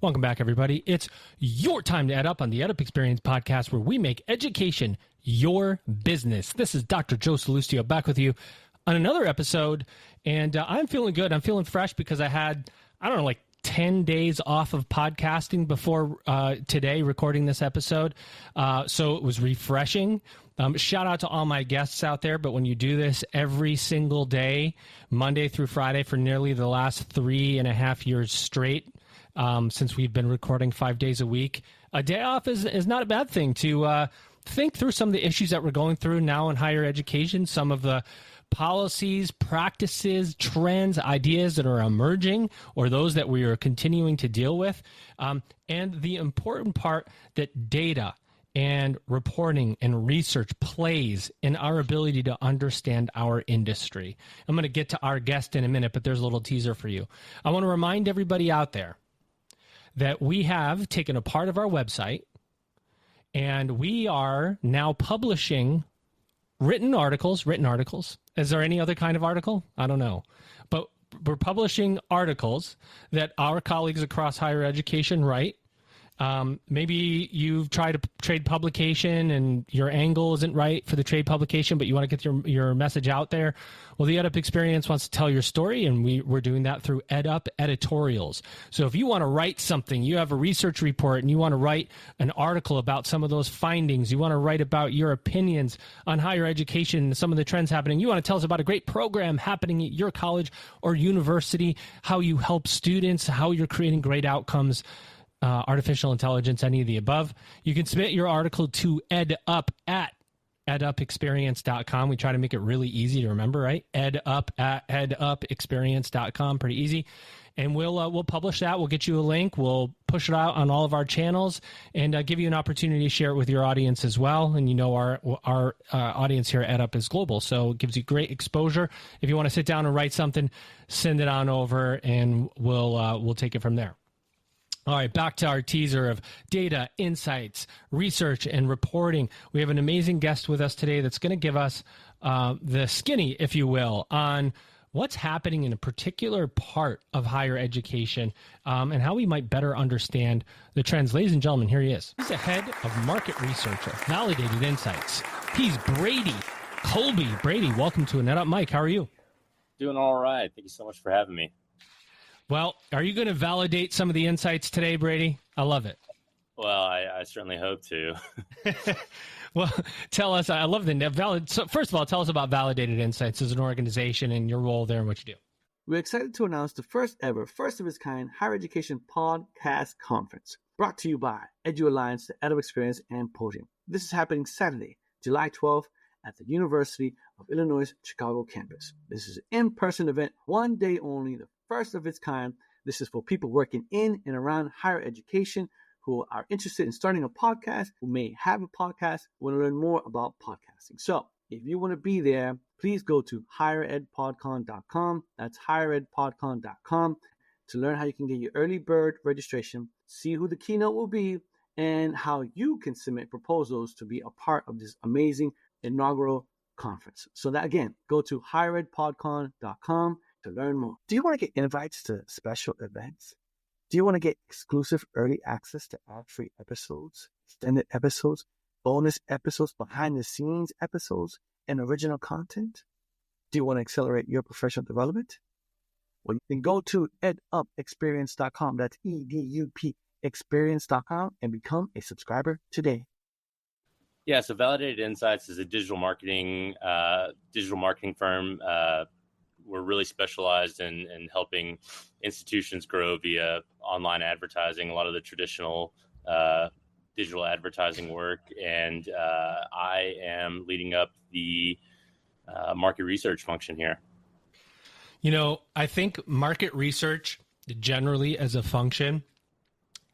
Welcome back, everybody. It's your time to Ed Up on the Ed Up Experience podcast, where we make education your business. This is Dr. Joe Salustio back with you on another episode, and I'm feeling good. I'm feeling fresh because I had, 10 days off of podcasting before today recording this episode. So it was refreshing. Shout out to all my guests out there. But when you do this every single day, Monday through Friday for nearly the last 3.5 years straight, since we've been recording 5 days a week, a day off is not a bad thing to think through some of the issues that we're going through now in higher education, some of the policies, practices, trends, ideas that are emerging, or those that we are continuing to deal with, and the important part that data and reporting and research plays in our ability to understand our industry. I'm going to get to our guest in a minute, but there's a little teaser for you. I want to remind everybody out there that we have taken a part of our website, and we are now publishing written articles. Is there any other kind of article? I don't know. But we're publishing articles that our colleagues across higher education write. Maybe you've tried a trade publication and your angle isn't right for the trade publication, but you want to get your message out there. Well, the EdUp Experience wants to tell your story, and we're doing that through EdUp editorials. So if you want to write something, you have a research report and you want to write an article about some of those findings, you want to write about your opinions on higher education and some of the trends happening, you want to tell us about a great program happening at your college or university, how you help students, how you're creating great outcomes, artificial intelligence, any of the above, you can submit your article to edup at edupexperience.com. We try to make it really easy to remember, right? Edup at edupexperience.com. Pretty easy. And we'll publish that. We'll get you a link. We'll push it out on all of our channels and give you an opportunity to share it with your audience as well. And our audience here at EdUp is global, so it gives you great exposure. If you want to sit down and write something, send it on over, and we'll take it from there. All right, back to our teaser of data, insights, research, and reporting. We have an amazing guest with us today that's going to give us the skinny, if you will, on what's happening in a particular part of higher education and how we might better understand the trends. Ladies and gentlemen, here he is. He's the head of market research at Validated Insights. He's Brady. Colby. Brady, welcome to EdUp. Mike, how are you? Doing all right. Thank you so much for having me. Well, are you going to validate some of the insights today, Brady? I love it. Well, I certainly hope to. Well, tell us. I love the So first of all, tell us about Validated Insights as an organization and your role there and what you do. We're excited to announce the first of its kind higher education podcast conference, brought to you by Edu Alliance, the EdUp Experience, and Podium. This is happening Saturday, July 12th at the University of Illinois Chicago campus. This is an in-person event, one day only, the first of its kind. This is for people working in and around higher education who are interested in starting a podcast, who may have a podcast, want to learn more about podcasting. So if you want to be there, please go to higheredpodcon.com. That's higheredpodcon.com to learn how you can get your early bird registration, see who the keynote will be, and how you can submit proposals to be a part of this amazing inaugural conference. So that, again, go to higheredpodcon.com to learn more. Do you want to get invites to special events? Do you want to get exclusive early access to ad-free episodes, extended episodes, bonus episodes, behind-the-scenes episodes, and original content? Do you want to accelerate your professional development? Well, you can go to edupexperience.com. That's EDUP experience.com and become a subscriber today. Yeah, so Validated Insights is a digital marketing firm. We're really specialized in helping institutions grow via online advertising, a lot of the traditional digital advertising work. And I am leading up the market research function here. You know, I think market research generally as a function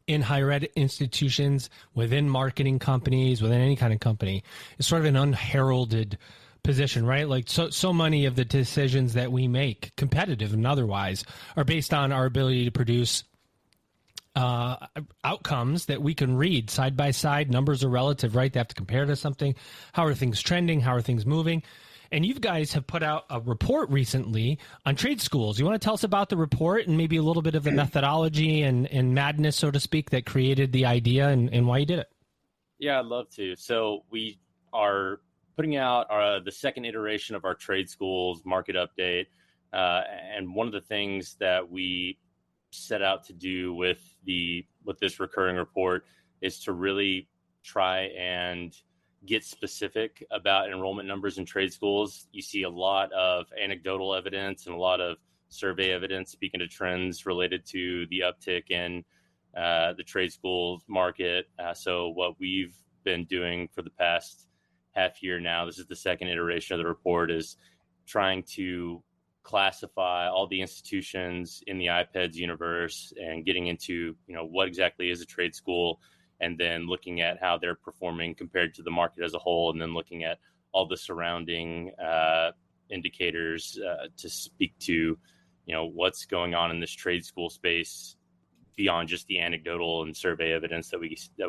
in higher ed institutions, within marketing companies, within any kind of company, is sort of an unheralded position, right? Like so many of the decisions that we make, competitive and otherwise, are based on our ability to produce outcomes that we can read side by side. Numbers are relative, right? They have to compare to something. How are things trending? How are things moving? And you guys have put out a report recently on trade schools. You want to tell us about the report and maybe a little bit of the methodology and madness, so to speak, that created the idea and why you did it? Yeah, I'd love to. So we are putting out the second iteration of our trade schools market update. And one of the things that we set out to do with this recurring report is to really try and get specific about enrollment numbers in trade schools. You see a lot of anecdotal evidence and a lot of survey evidence speaking to trends related to the uptick in the trade schools market. So what we've been doing for the past half year now, this is the second iteration of the report, is trying to classify all the institutions in the iPEDS universe and getting into, what exactly is a trade school, and then looking at how they're performing compared to the market as a whole, and then looking at all the surrounding indicators to speak to, what's going on in this trade school space beyond just the anecdotal and survey evidence that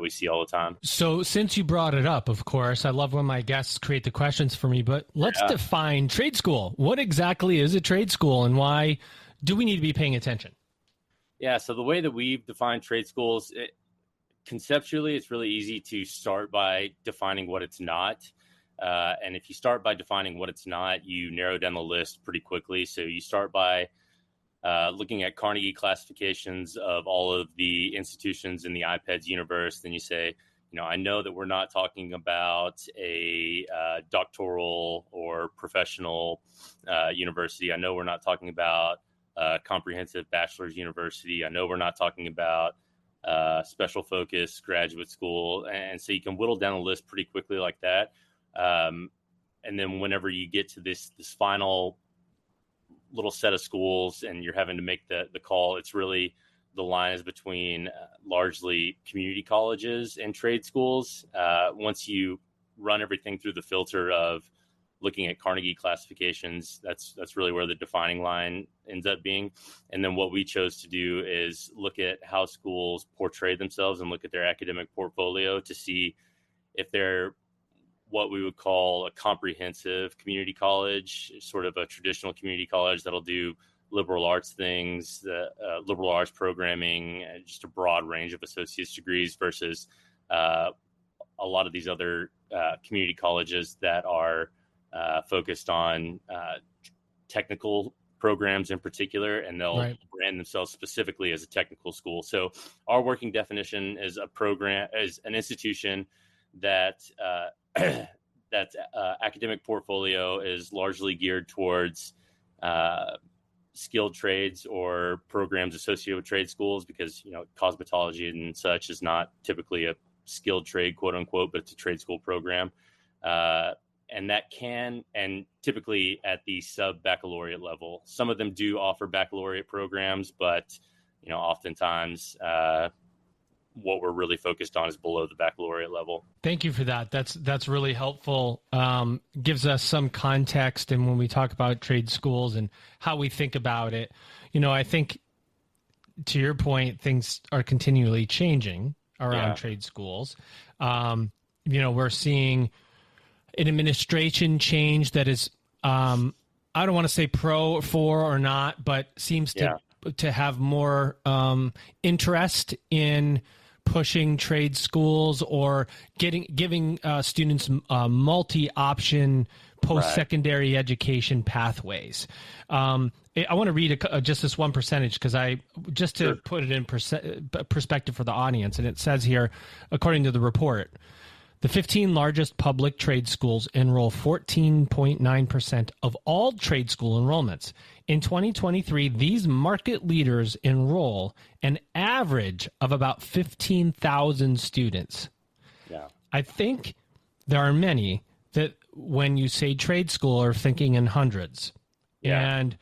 we see all the time. So since you brought it up, of course, I love when my guests create the questions for me, but let's define trade school. What exactly is a trade school and why do we need to be paying attention? Yeah, so the way that we've defined trade schools, conceptually, it's really easy to start by defining what it's not. And if you start by defining what it's not, you narrow down the list pretty quickly. So you start by looking at Carnegie classifications of all of the institutions in the iPEDS universe. Then you say, I know that we're not talking about a doctoral or professional university. I know we're not talking about a comprehensive bachelor's university. I know we're not talking about special focus graduate school. And so you can whittle down the list pretty quickly like that. And then whenever you get to this final little set of schools and you're having to make the call, it's really the line is between largely community colleges and trade schools. Once you run everything through the filter of looking at Carnegie classifications, that's really where the defining line ends up being. And then what we chose to do is look at how schools portray themselves and look at their academic portfolio to see if they're what we would call a comprehensive community college, sort of a traditional community college that'll do liberal arts things, liberal arts programming, just a broad range of associate's degrees versus a lot of these other community colleges that are focused on technical programs in particular, and they'll brand themselves specifically as a technical school. So our working definition is a program, as an institution that that's academic portfolio is largely geared towards skilled trades or programs associated with trade schools, because cosmetology and such is not typically a skilled trade, quote unquote, but it's a trade school program. And that can, and typically at the sub-baccalaureate level. Some of them do offer baccalaureate programs, but oftentimes what we're really focused on is below the baccalaureate level. Thank you for that. That's really helpful. Gives us some context, and when we talk about trade schools and how we think about it, I think to your point, things are continually changing around trade schools. We're seeing an administration change that is, I don't want to say for or not, but seems to have more interest in pushing trade schools or giving students multi-option post-secondary education pathways. I want to read just this one percentage because to put it in perspective for the audience. And it says here, according to the report, the 15 largest public trade schools enroll 14.9% of all trade school enrollments. In 2023, these market leaders enroll an average of about 15,000 students. Yeah. I think there are many that when you say trade school are thinking in hundreds. Yeah. And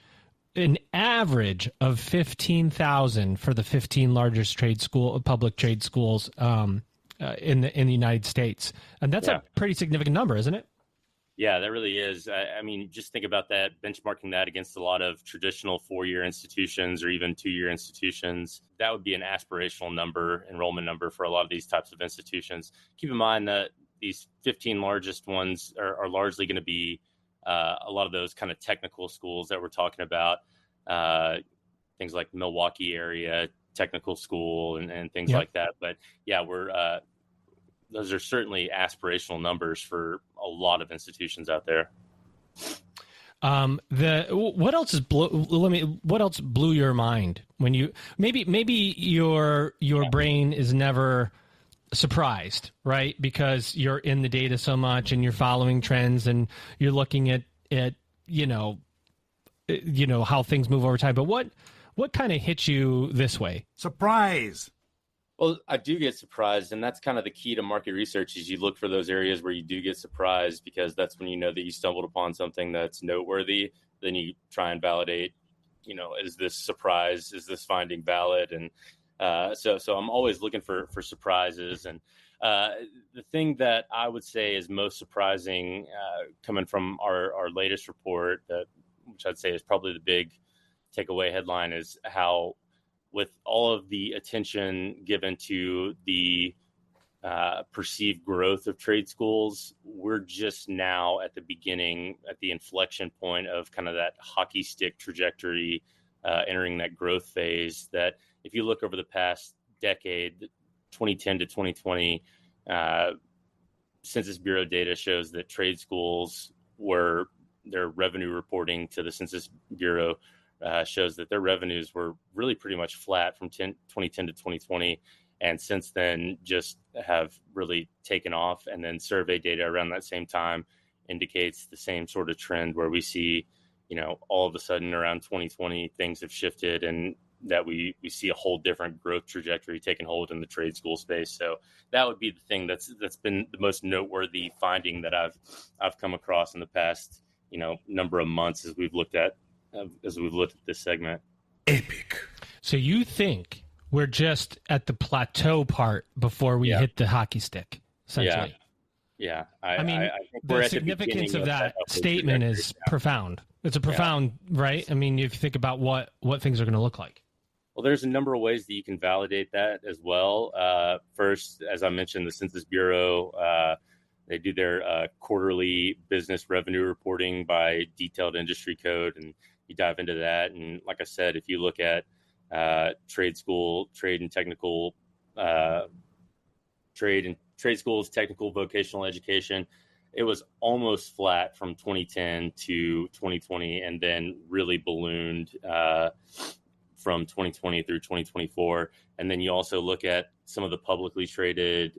an average of 15,000 for the 15 largest public trade schools in the United States. And that's a pretty significant number, isn't it? Yeah, that really is. I mean, just think about that, benchmarking that against a lot of traditional 4-year institutions or even 2-year institutions. That would be an aspirational enrollment number for a lot of these types of institutions. Keep in mind that these 15 largest ones are largely going to be a lot of those kind of technical schools that we're talking about, things like Milwaukee area technical school and things like that. But yeah, those are certainly aspirational numbers for a lot of institutions out there. What else what else blew your mind when you maybe your brain is never surprised, right? Because you're in the data so much and you're following trends and you're looking at how things move over time. But what kind of hits you this way? Surprise. Well, I do get surprised, and that's kind of the key to market research is you look for those areas where you do get surprised, because that's when you know that you stumbled upon something that's noteworthy. Then you try and validate, is this surprise, is this finding valid? And so I'm always looking for surprises. And the thing that I would say is most surprising coming from our latest report, which I'd say is probably the big takeaway headline, is how with all of the attention given to the perceived growth of trade schools, we're just now at the beginning, at the inflection point of kind of that hockey stick trajectory, entering that growth phase. That if you look over the past decade, 2010 to 2020, Census Bureau data shows that trade schools their revenue reporting to the Census Bureau shows that their revenues were really pretty much flat from 2010 to 2020. And since then just have really taken off. And then survey data around that same time indicates the same sort of trend where we see, all of a sudden around 2020, things have shifted and that we see a whole different growth trajectory taking hold in the trade school space. So that would be the thing that's been the most noteworthy finding that I've come across in the past, number of months as we've looked at this segment. Epic. So you think we're just at the plateau part before we hit the hockey stick, essentially? Yeah. I think the significance of that statement is profound. It's a profound, right? I mean, if you think about what things are going to look like. Well, there's a number of ways that you can validate that as well. First, as I mentioned, the Census Bureau, they do their quarterly business revenue reporting by detailed industry code, and you dive into that. And like I said, if you look at trade schools, technical vocational education, it was almost flat from 2010 to 2020, and then really ballooned from 2020 through 2024. And then you also look at some of the publicly traded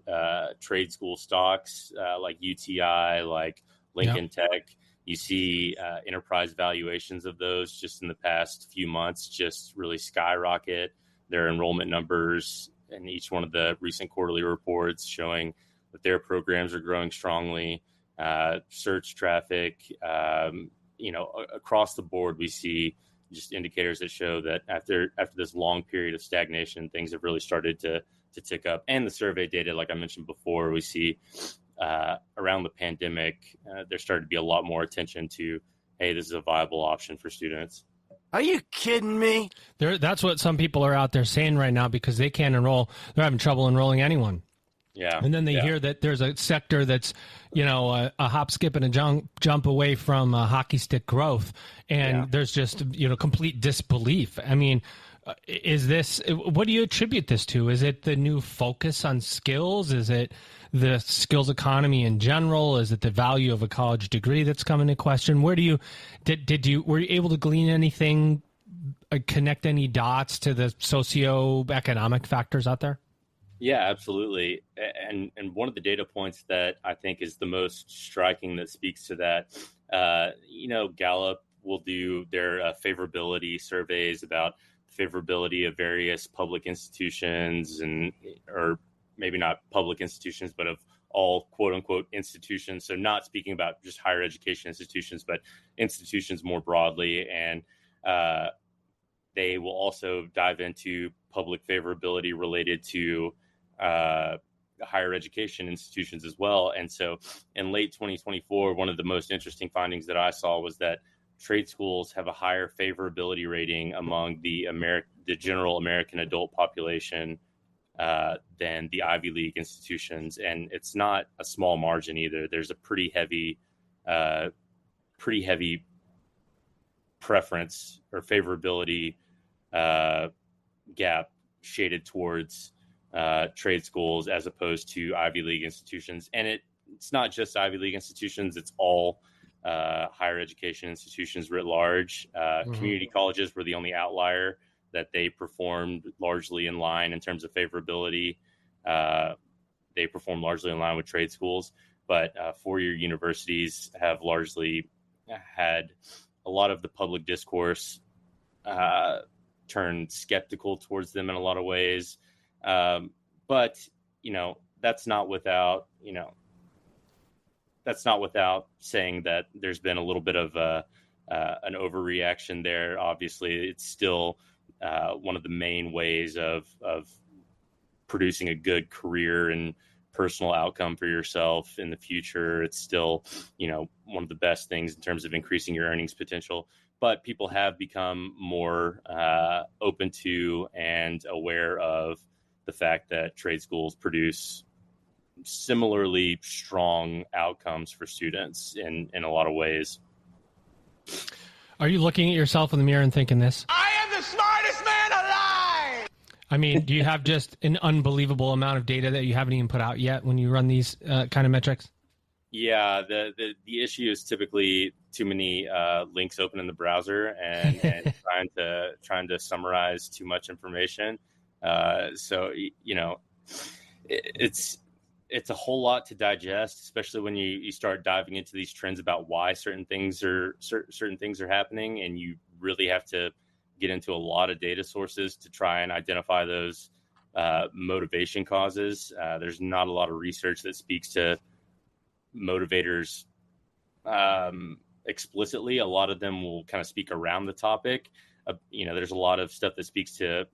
trade school stocks like UTI, like Lincoln Tech. You see enterprise valuations of those just in the past few months just really skyrocket. Their enrollment numbers in each one of the recent quarterly reports showing that their programs are growing strongly. Search traffic, across the board, we see just indicators that show that after this long period of stagnation, things have really started to tick up. And the survey data, like I mentioned before, we see around the pandemic, there started to be a lot more attention to, hey, this is a viable option for students. Are you kidding me? That's what some people are out there saying right now because they can't enroll. They're having trouble enrolling anyone. Yeah. And then they hear that there's a sector that's, a hop, skip, and a jump away from hockey stick growth. And there's just, complete disbelief. I mean, what do you attribute this to? Is it the new focus on skills? Is it the skills economy in general? Is it the value of a college degree that's come into question? Were you able to glean anything, connect any dots to the socioeconomic factors out there? Yeah, absolutely. And one of the data points that I think is the most striking that speaks to that, Gallup will do their favorability surveys about favorability of various public institutions or maybe not public institutions, but of all quote unquote institutions. So not speaking about just higher education institutions, but institutions more broadly. And they will also dive into public favorability related to higher education institutions as well. And so in late 2024, one of the most interesting findings that I saw was that trade schools have a higher favorability rating among the general American adult population than the Ivy League institutions. And it's not a small margin either. There's a pretty heavy pretty heavy preference or favorability gap shaded towards trade schools as opposed to Ivy League institutions. And it's not just Ivy League institutions, it's all higher education institutions writ large. Community colleges were the only outlier that they performed largely in line in terms of favorability. They performed largely in line with trade schools, but four-year universities have largely had a lot of the public discourse turned skeptical towards them in a lot of ways. But, that's not without saying that there's been a little bit of an overreaction there. Obviously, it's still one of the main ways of producing a good career and personal outcome for yourself in the future. It's still, one of the best things in terms of increasing your earnings potential. But people have become more open to and aware of the fact that trade schools produce similarly strong outcomes for students in a lot of ways. Are you looking at yourself in the mirror and thinking this? I am the smartest man alive! I mean, do you have just an unbelievable amount of data that you haven't even put out yet when you run these kind of metrics? Yeah, the issue is typically too many links open in the browser and trying to summarize too much information. So it's a whole lot to digest, especially when you start diving into these trends about why certain things are happening, and you really have to get into a lot of data sources to try and identify those motivation causes. There's not a lot of research that speaks to motivators explicitly. A lot of them will kind of speak around the topic. There's a lot of stuff that speaks to,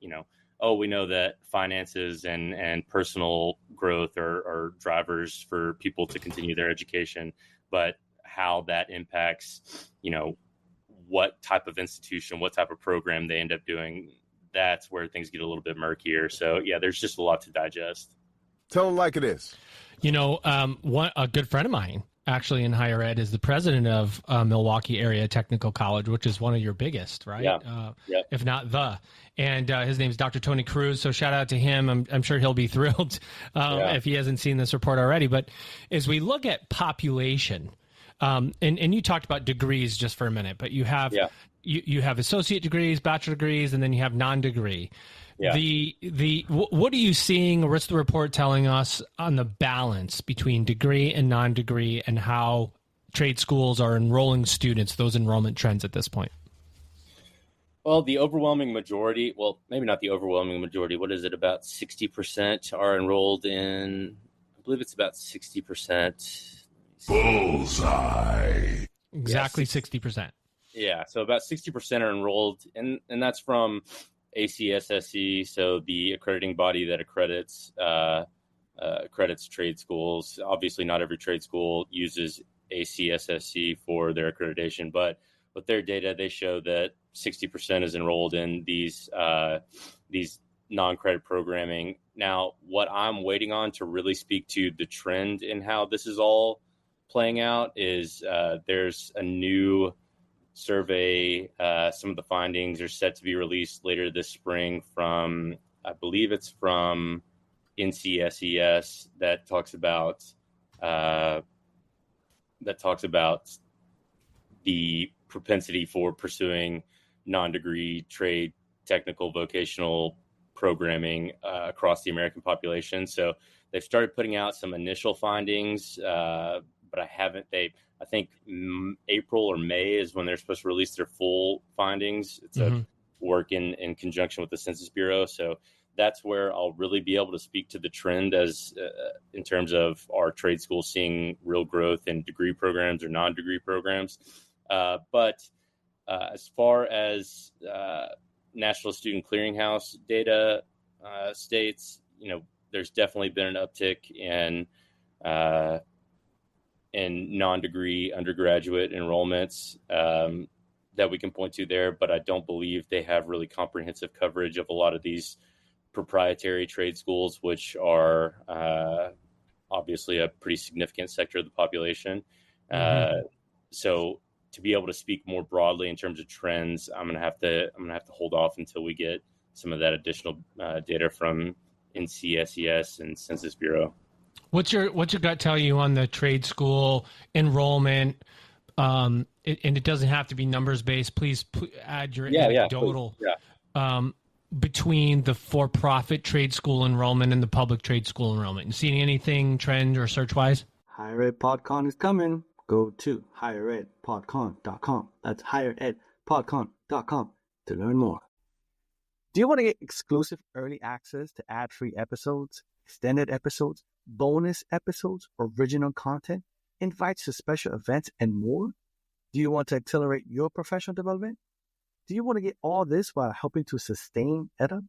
we know that finances and personal growth are drivers for people to continue their education, but how that impacts, what type of institution, what type of program they end up doing, that's where things get a little bit murkier. So yeah, there's just a lot to digest. Tell them like it is. A good friend of mine actually in higher ed is the president of Milwaukee Area Technical College, which is one of your biggest, right? Yeah. If not the. And his name is Dr. Tony Cruz. So shout out to him. I'm sure he'll be thrilled if he hasn't seen this report already. But as we look at population, and you talked about degrees just for a minute, but you have you have associate degrees, bachelor degrees, and then you have non-degree. Yeah. What are you seeing? What's the report telling us on the balance between degree and non-degree, and how trade schools are enrolling students, those enrollment trends at this point? Well, the overwhelming majority, well, maybe not the overwhelming majority. What is it? About 60% are enrolled in, I believe it's about 60%. Bullseye. Exactly 60%. Yeah. So about 60% are enrolled, and that's from ACSSE, so the accrediting body that accredits trade schools. Obviously, not every trade school uses ACSSE for their accreditation, but with their data, they show that 60% is enrolled in these non-credit programming. Now, what I'm waiting on to really speak to the trend in how this is all playing out is there's a new survey. Some of the findings are set to be released later this spring from, I believe it's from NCSES, that talks about the propensity for pursuing non-degree trade, technical, vocational programming across the American population. So they've started putting out some initial findings, but I think April or May is when they're supposed to release their full findings. It's a work in conjunction with the Census Bureau. So that's where I'll really be able to speak to the trend as in terms of our trade schools seeing real growth in degree programs or non-degree programs. But as far as National Student Clearinghouse data states, there's definitely been an uptick in non-degree undergraduate enrollments that we can point to there, but I don't believe they have really comprehensive coverage of a lot of these proprietary trade schools, which are obviously a pretty significant sector of the population. So to be able to speak more broadly in terms of trends, I'm gonna have to hold off until we get some of that additional data from NCSES and Census Bureau. What's your gut tell you on the trade school enrollment? And it doesn't have to be numbers based. Please add your anecdotal between the for-profit trade school enrollment and the public trade school enrollment. You seen anything trend or search wise? Higher Ed PodCon is coming. Go to higheredpodcon.com. That's higheredpodcon.com to learn more. Do you want to get exclusive early access to ad-free episodes, extended episodes, bonus episodes, original content, invites to special events, and more? Do you want to accelerate your professional development? Do you want to get all this while helping to sustain EdUp?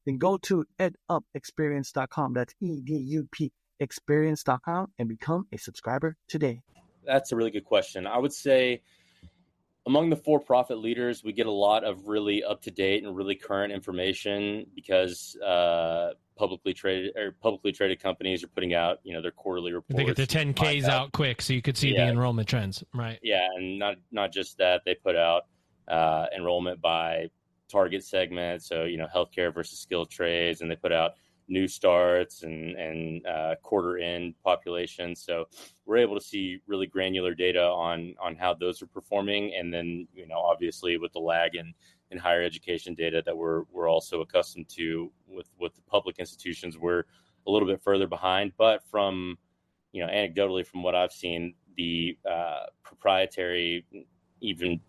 Then go to edupexperience.com. That's EDUP experience.com and become a subscriber today. That's a really good question. I would say among the for-profit leaders, we get a lot of really up-to-date and really current information because publicly traded companies are putting out, their quarterly reports. They get their 10Ks out quick so you could see the enrollment trends, right? Yeah, and not just that, they put out enrollment by target segment, so healthcare versus skilled trades, and they put out new starts and quarter end population. So we're able to see really granular data on how those are performing. And then, obviously with the lag in higher education data that we're also accustomed to with the public institutions, we're a little bit further behind. But from, anecdotally from what I've seen, the proprietary, even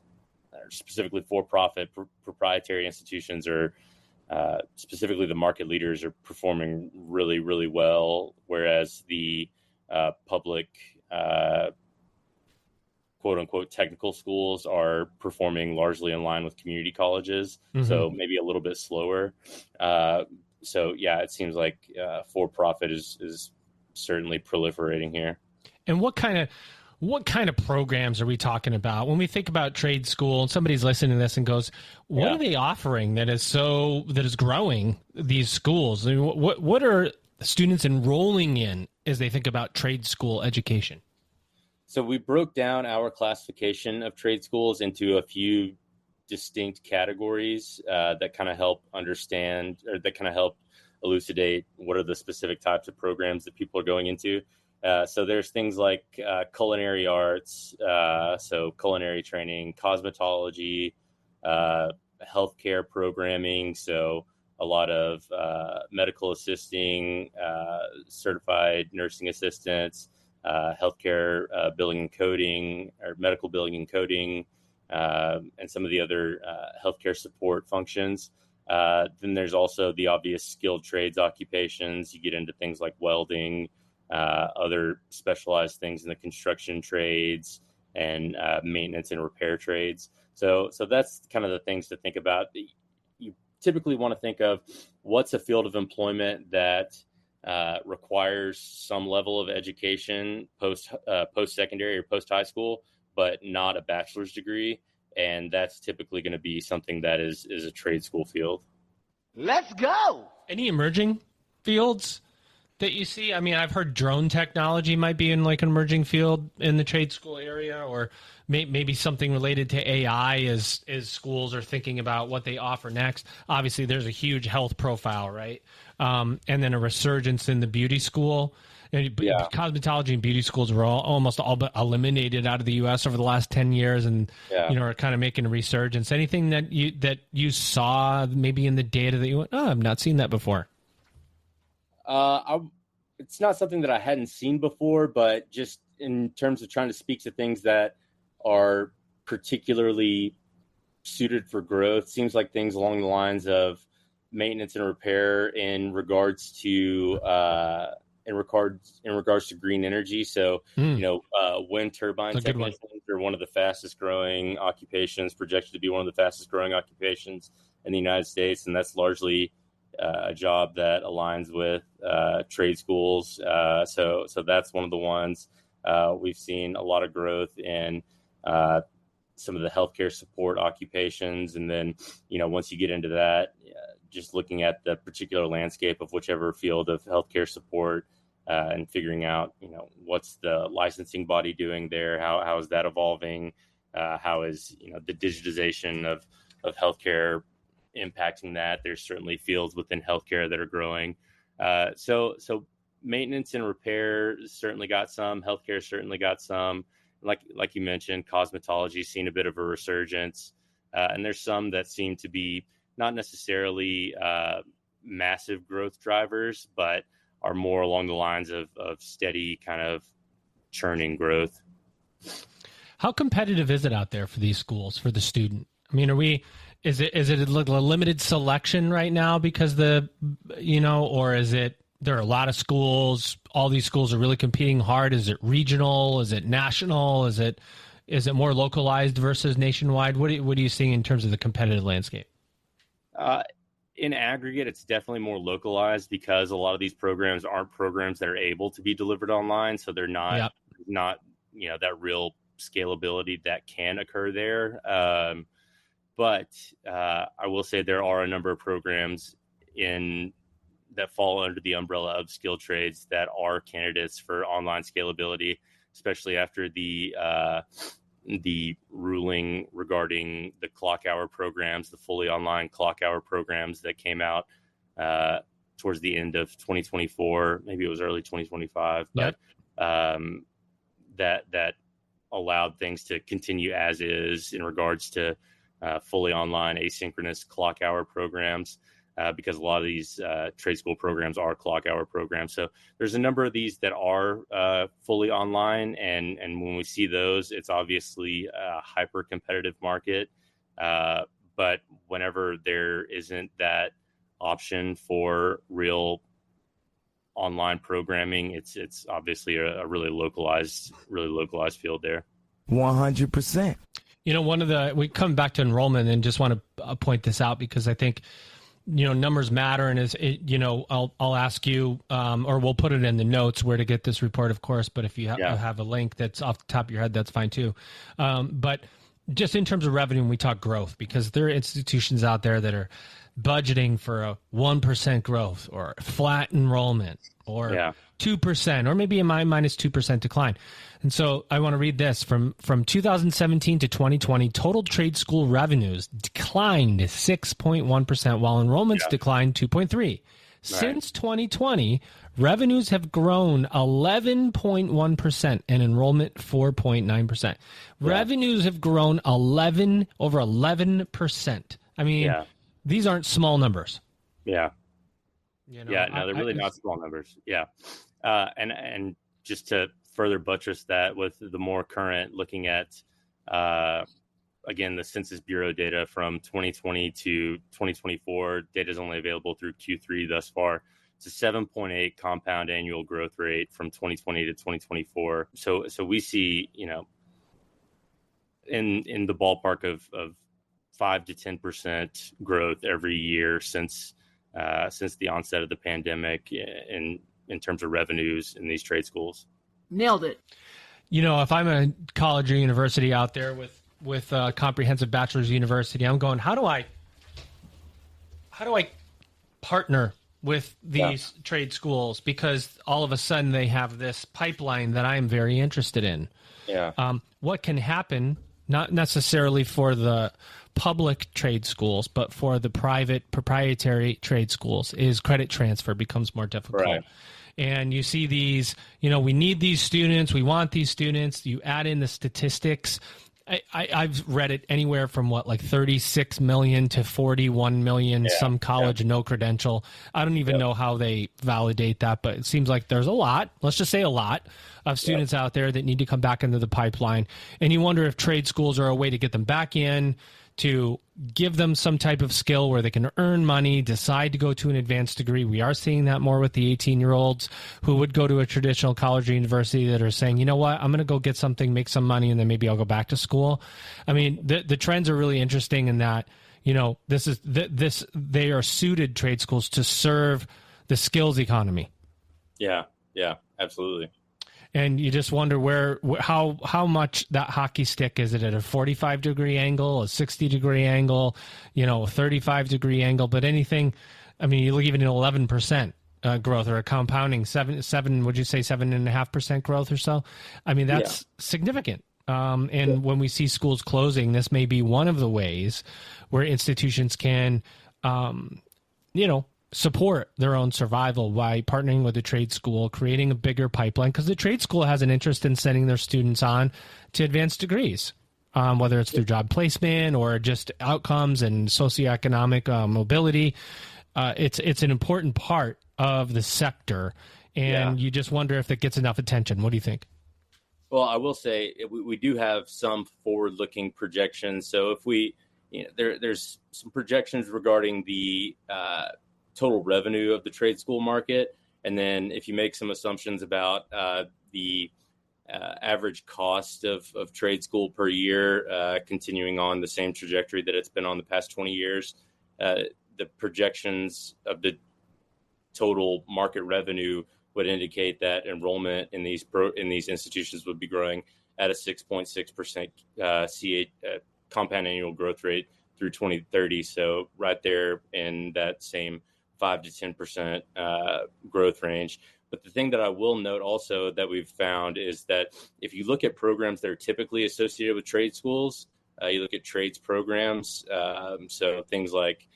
specifically for-profit proprietary institutions are specifically the market leaders are performing really, really well, whereas the public quote unquote technical schools are performing largely in line with community colleges. Mm-hmm. So maybe a little bit slower. So yeah, it seems like for-profit is certainly proliferating here. And what kind of programs are we talking about when we think about trade school? And somebody's listening to this and goes, what are they offering that is growing these schools? I mean, what are students enrolling in as they think about trade school education? So we broke down our classification of trade schools into a few distinct categories that kind of help understand, or that kind of help elucidate what are the specific types of programs that people are going into. So there's things like culinary arts, so culinary training, cosmetology, healthcare programming, so a lot of medical assisting, certified nursing assistants, healthcare billing and coding, or medical billing and coding, and some of the other healthcare support functions. Then there's also the obvious skilled trades occupations. You get into things like welding, other specialized things in the construction trades, and maintenance and repair trades. So that's kind of the things to think about. You typically want to think of what's a field of employment that requires some level of education post-secondary or post-high school, but not a bachelor's degree. And that's typically going to be something that is a trade school field. Let's go. Any emerging fields that you see? I mean, I've heard drone technology might be in like an emerging field in the trade school area, or maybe something related to AI as schools are thinking about what they offer next. Obviously, there's a huge health profile, right? And then a resurgence in the beauty school. Cosmetology and beauty schools were almost all but eliminated out of the U.S. over the last 10 years, and are kind of making a resurgence. Anything that you saw maybe in the data that you went, I've not seen that before? It's not something that I hadn't seen before, but just in terms of trying to speak to things that are particularly suited for growth, seems like things along the lines of maintenance and repair in regards to green energy. So, wind turbine technicians are one of the fastest growing occupations, projected to be one of the fastest growing occupations in the United States. And that's largely a job that aligns with trade schools. So that's one of the ones. We've seen a lot of growth in some of the healthcare support occupations. And then, once you get into that, just looking at the particular landscape of whichever field of healthcare support and figuring out, what's the licensing body doing there? How is that evolving? How is the digitization of healthcare impacting that? There's certainly fields within healthcare that are growing. So maintenance and repair certainly got some. Healthcare certainly got some. Like you mentioned, cosmetology seen a bit of a resurgence, and there's some that seem to be not necessarily massive growth drivers, but are more along the lines of steady kind of churning growth. How competitive is it out there for these schools, for the student? I mean, is it a limited selection right now because or is it, there are a lot of schools, all these schools are really competing hard? Is it regional? Is it national? Is it more localized versus nationwide? What are you seeing in terms of the competitive landscape? In aggregate, it's definitely more localized because a lot of these programs aren't programs that are able to be delivered online. So they're not that real scalability that can occur there. But I will say there are a number of programs that fall under the umbrella of skilled trades that are candidates for online scalability, especially after the ruling regarding the clock hour programs, the fully online clock hour programs that came out towards the end of 2024, maybe it was early 2025, but that allowed things to continue as is in regards to fully online asynchronous clock hour programs. Because a lot of these trade school programs are clock hour programs. So there's a number of these that are fully online. And when we see those, it's obviously a hyper competitive market. But whenever there isn't that option for real online programming, it's obviously a really localized field there. 100%. We come back to enrollment and just want to point this out because I think, numbers matter, and I'll ask you, or we'll put it in the notes where to get this report, of course. But if you have a link that's off the top of your head, that's fine too. But just in terms of revenue, when we talk growth, because there are institutions out there that are budgeting for a 1% growth or flat enrollment or 2% or maybe a minus 2% decline. And so I want to read this from 2017 to 2020, total trade school revenues declined 6.1%, while enrollments declined 2.3%. Since 2020, revenues have grown 11.1% and enrollment 4.9%. Revenues have grown over 11%. I mean, these aren't small numbers. They're really not small numbers. And just to further buttress that with the more current, looking at again the Census Bureau data from 2020 to 2024, data is only available through Q3 thus far. It's a 7.8 compound annual growth rate from 2020 to 2024. So we see in the ballpark of 5 to 10% growth every year since the onset of the pandemic in terms of revenues in these trade schools. Nailed it. If I'm a college or university out there with a comprehensive bachelor's university, I'm going, how do I partner with these trade schools? Because all of a sudden they have this pipeline that I'm very interested in. What can happen, not necessarily for the public trade schools, but for the private proprietary trade schools, is credit transfer becomes more difficult. Right. And you see these, we need these students. We want these students. You add in the statistics. I've read it anywhere from 36 million to 41 million, some college, no credential. I don't even know how they validate that, but it seems like there's a lot, let's just say a lot of students out there that need to come back into the pipeline. And you wonder if trade schools are a way to get them back in, to give them some type of skill where they can earn money, decide to go to an advanced degree. We are seeing that more with the 18-year-olds who would go to a traditional college or university that are saying, you know what, I'm going to go get something, make some money, and then maybe I'll go back to school. I mean, the trends are really interesting in that, they are suited, trade schools, to serve the skills economy. Yeah, absolutely. And you just wonder how much that hockey stick is. It at a 45-degree angle, a 60-degree angle, a 35-degree angle, but anything. I mean, you look even at 11% growth or a compounding seven. Would you say 7.5% growth or so? I mean, that's significant. And when we see schools closing, this may be one of the ways where institutions can, support their own survival by partnering with a trade school, creating a bigger pipeline, because the trade school has an interest in sending their students on to advanced degrees, whether it's through job placement or just outcomes and socioeconomic mobility. It's an important part of the sector, and you just wonder if it gets enough attention. What do you think? Well, I will say we do have some forward-looking projections. So if there's some projections regarding the total revenue of the trade school market. And then if you make some assumptions about the average cost of trade school per year, continuing on the same trajectory that it's been on the past 20 years, the projections of the total market revenue would indicate that enrollment in these institutions would be growing at a 6.6% compound annual growth rate through 2030. So right there in that same 5 to 10% growth range. But the thing that I will note also that we've found is that if you look at programs that are typically associated with trade schools, you look at trades programs, so things like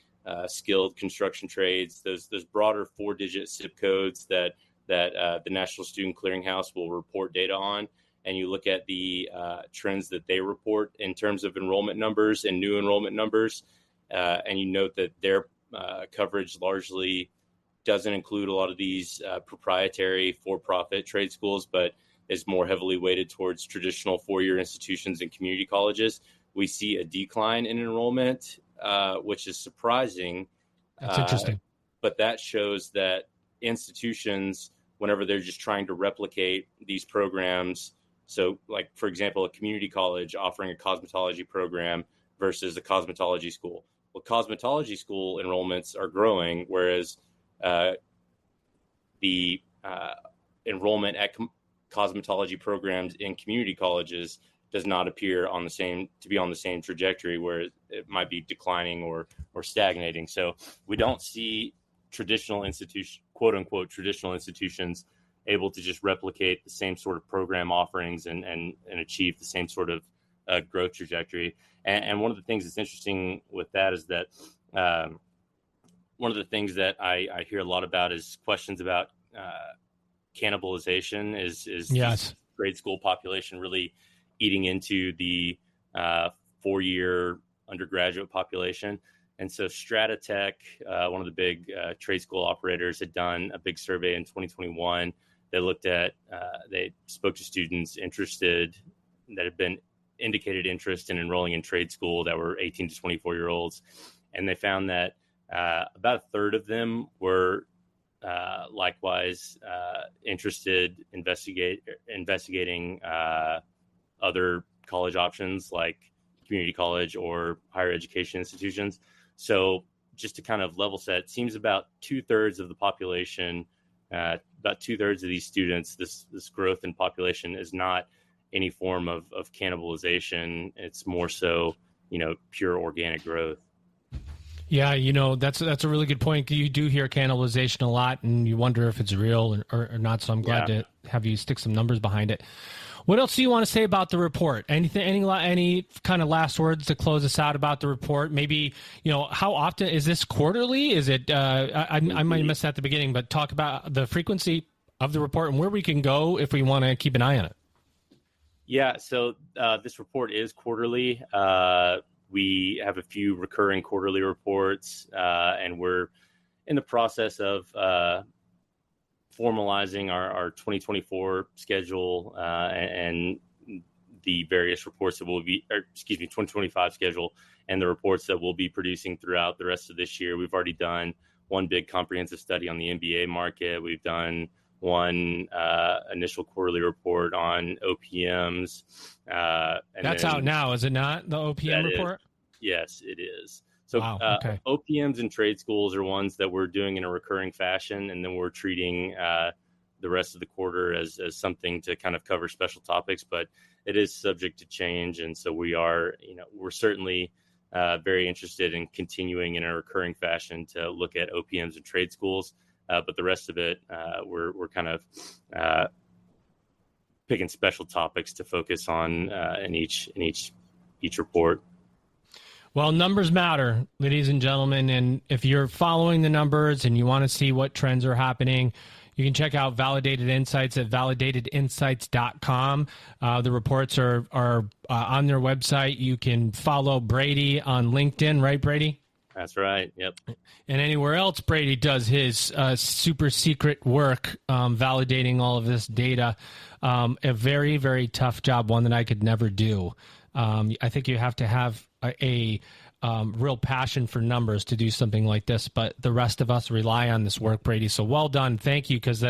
skilled construction trades, those broader 4-digit zip codes that the National Student Clearinghouse will report data on, and you look at the trends that they report in terms of enrollment numbers and new enrollment numbers, and you note that their coverage largely doesn't include a lot of these proprietary for-profit trade schools, but is more heavily weighted towards traditional 4-year institutions and community colleges. We see a decline in enrollment, which is surprising. That's interesting. But that shows that institutions, whenever they're just trying to replicate these programs, so like, for example, a community college offering a cosmetology program versus a cosmetology school. Well, cosmetology school enrollments are growing, whereas the enrollment at cosmetology programs in community colleges does not appear to be on the same trajectory, where it might be declining or stagnating. So we don't see traditional institutions, quote unquote, traditional institutions able to just replicate the same sort of program offerings and achieve the same sort of growth trajectory. And one of the things that's interesting with that is that one of the things that I hear a lot about is questions about cannibalization. Is yes. The grade school population really eating into the 4-year undergraduate population? And so Stratatech, one of the big trade school operators, had done a big survey in 2021. They spoke to students that had been indicated interest in enrolling in trade school that were 18 to 24-year-olds. And they found that about a third of them were likewise interested investigating other college options like community college or higher education institutions. So just to kind of level set, it seems about 2/3 of the population, about 2/3 of these students, this growth in population is not any form of cannibalization. It's more so, pure organic growth. Yeah, that's a really good point. You do hear cannibalization a lot, and you wonder if it's real or not. So I'm glad to have you stick some numbers behind it. What else do you want to say about the report? Any kind of last words to close us out about the report? Maybe, how often is this quarterly? Is it? I might have missed that at the beginning, but talk about the frequency of the report and where we can go if we want to keep an eye on it. Yeah, so this report is quarterly. We have a few recurring quarterly reports, and we're in the process of formalizing our 2024 schedule and the various reports that 2025 schedule and the reports that we'll be producing throughout the rest of this year. We've already done one big comprehensive study on the MBA market. We've done one initial quarterly report on OPMs. That's out now, is it not, the OPM report? Yes, it is. So wow, okay. OPMs and trade schools are ones that we're doing in a recurring fashion, and then we're treating the rest of the quarter as something to kind of cover special topics, but it is subject to change. And so we're certainly very interested in continuing in a recurring fashion to look at OPMs and trade schools. But the rest of it, we're kind of picking special topics to focus on in each report. Well, numbers matter, ladies and gentlemen. And if you're following the numbers and you want to see what trends are happening, you can check out Validated Insights at validatedinsights.com. The reports are on their website. You can follow Brady on LinkedIn, right, Brady? That's right. Yep. And anywhere else Brady does his super secret work validating all of this data. A very, very tough job, one that I could never do. I think you have to have a real passion for numbers to do something like this, but the rest of us rely on this work, Brady. So well done. Thank you. Because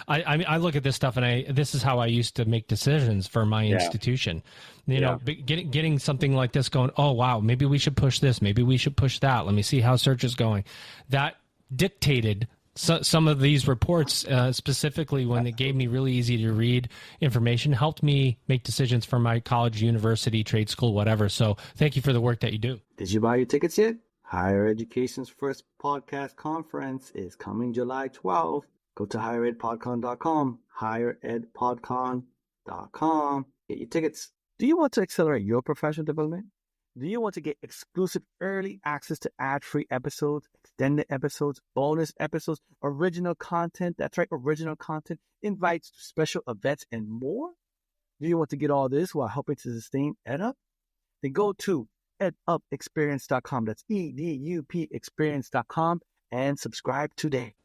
I look at this stuff and this is how I used to make decisions for my institution. You know, getting something like this going, oh, wow, maybe we should push this. Maybe we should push that. Let me see how search is going. That dictated some of these reports, specifically when they gave me really easy to read information, helped me make decisions for my college, university, trade school, whatever. So thank you for the work that you do. Did you buy your tickets yet? Higher Education's first podcast conference is coming July 12th. Go to higheredpodcon.com, higheredpodcon.com. Get your tickets. Do you want to accelerate your professional development? Do you want to get exclusive early access to ad-free episodes, extended episodes, bonus episodes, original content? That's right, original content, invites to special events, and more? Do you want to get all this while helping to sustain EdUp? Then go to edupexperience.com. That's EDUP experience.com and subscribe today.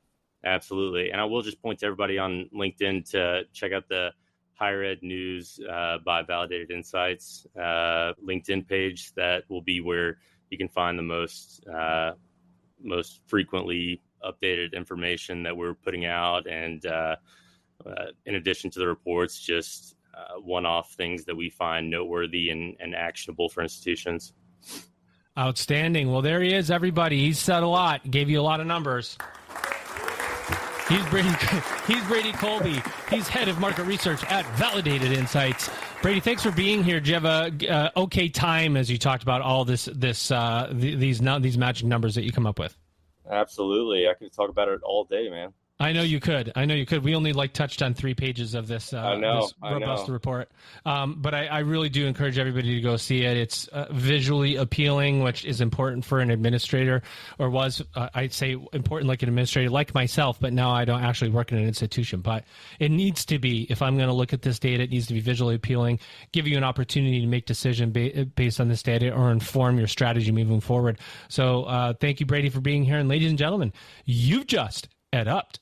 Absolutely. And I will just point to everybody on LinkedIn to check out the Higher Ed News by Validated Insights LinkedIn page. That will be where you can find the most frequently updated information that we're putting out. And in addition to the reports, just one-off things that we find noteworthy and actionable for institutions. Outstanding. Well, there he is, everybody. He's said a lot, gave you a lot of numbers. He's Brady Colby. He's head of market research at Validated Insights. Brady, thanks for being here. Do you have a okay time as you talked about all these magic numbers that you come up with? Absolutely. I could talk about it all day, man. I know you could. We only touched on 3 pages of this, this robust report. But I really do encourage everybody to go see it. It's visually appealing, which is important for an administrator, or was, I'd say, important like an administrator like myself, but now I don't actually work in an institution. But it needs to be, if I'm going to look at this data, it needs to be visually appealing, give you an opportunity to make decisions based on this data or inform your strategy moving forward. So thank you, Brady, for being here. And ladies and gentlemen, you've just EdUp'd.